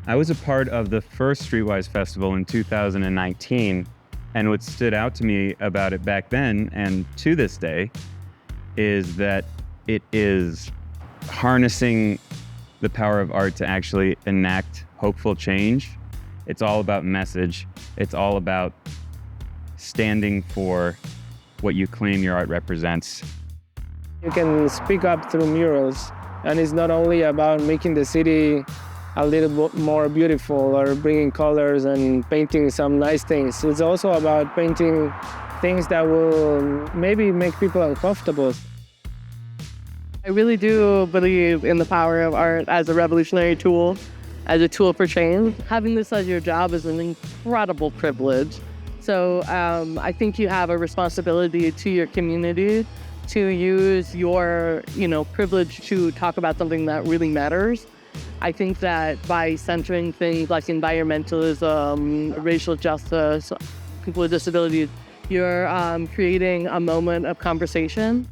I was a part of the first Streetwise Festival in 2019, and what stood out to me about it back then and to this day is that it is harnessing the power of art to actually enact hopeful change. It's all about message. It's all about standing for what you claim your art represents. You can speak up through murals, and it's not only about making the city a little bit more beautiful or bringing colors and painting some nice things. It's also about painting things that will maybe make people uncomfortable. I really do believe in the power of art as a revolutionary tool, as a tool for change. Having this as your job is an incredible privilege. So I think you have a responsibility to your community to use your, privilege to talk about something that really matters. I think that by centering things like environmentalism, racial justice, people with disabilities, you're creating a moment of conversation.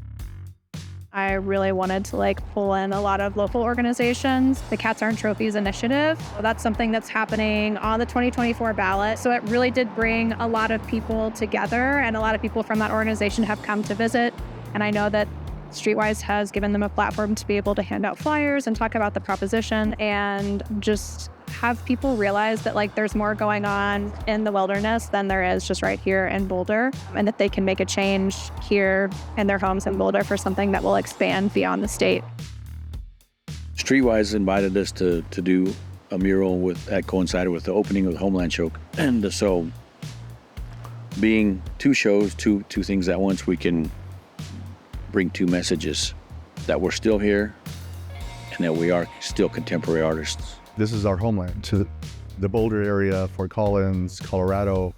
I really wanted to pull in a lot of local organizations. The Cats Aren't Trophies initiative, that's something that's happening on the 2024 ballot. So it really did bring a lot of people together, and a lot of people from that organization have come to visit. And I know that Streetwise has given them a platform to be able to hand out flyers and talk about the proposition and just have people realize that there's more going on in the wilderness than there is just right here in Boulder, and that they can make a change here in their homes in Boulder for something that will expand beyond the state. Streetwise invited us to do a mural that coincided with the opening of the Homeland Show. And so being two shows, two things at once, we can bring two messages: that we're still here and that we are still contemporary artists. This is our homeland. To the Boulder area, Fort Collins, Colorado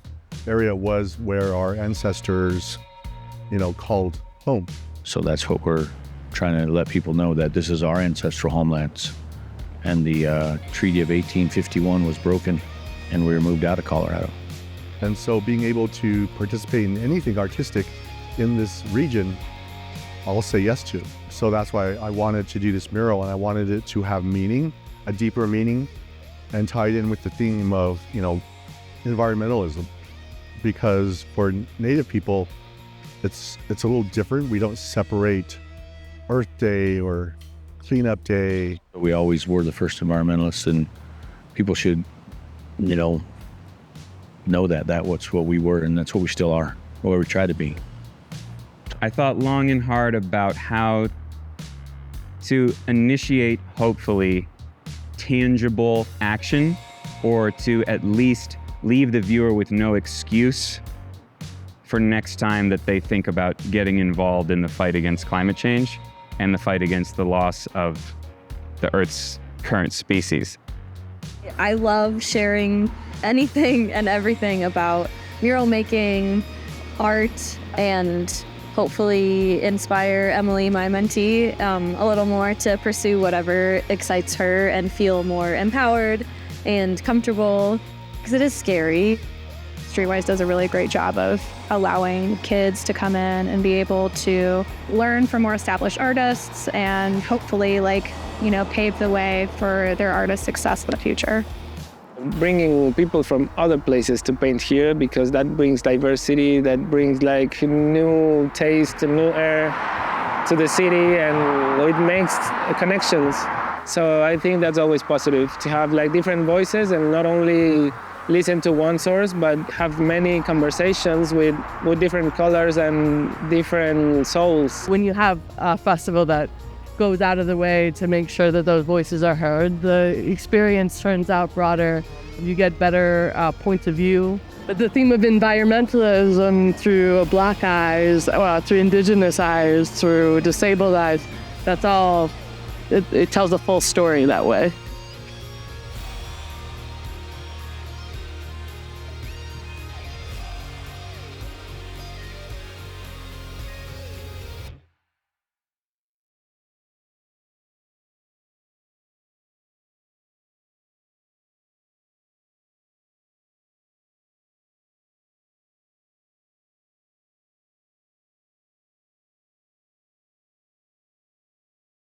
area was where our ancestors, called home. So that's what we're trying to let people know, that this is our ancestral homelands. And the Treaty of 1851 was broken and we were moved out of Colorado. And so being able to participate in anything artistic in this region, I'll say yes to. So that's why I wanted to do this mural, and I wanted it to have meaning, a deeper meaning, and tied in with the theme of, environmentalism. Because for Native people, it's a little different. We don't separate Earth Day or Cleanup Day. We always were the first environmentalists, and people should, know that's what we were, and that's what we still are, or we try to be. I thought long and hard about how to initiate, hopefully, tangible action, or to at least leave the viewer with no excuse for next time that they think about getting involved in the fight against climate change and the fight against the loss of the Earth's current species. I love sharing anything and everything about mural making, art, and hopefully inspire Emily, my mentee, a little more to pursue whatever excites her and feel more empowered and comfortable, because it is scary. Streetwise does a really great job of allowing kids to come in and be able to learn from more established artists and hopefully pave the way for their artist success in the future. Bringing people from other places to paint here, because that brings diversity, that brings new taste, new air to the city, and it makes connections. So I think that's always positive, to have different voices and not only listen to one source, but have many conversations with different colors and different souls. When you have a festival that goes out of the way to make sure that those voices are heard, the experience turns out broader. You get better points of view. But the theme of environmentalism through Black eyes, through Indigenous eyes, through disabled eyes, that's all, it tells a full story that way.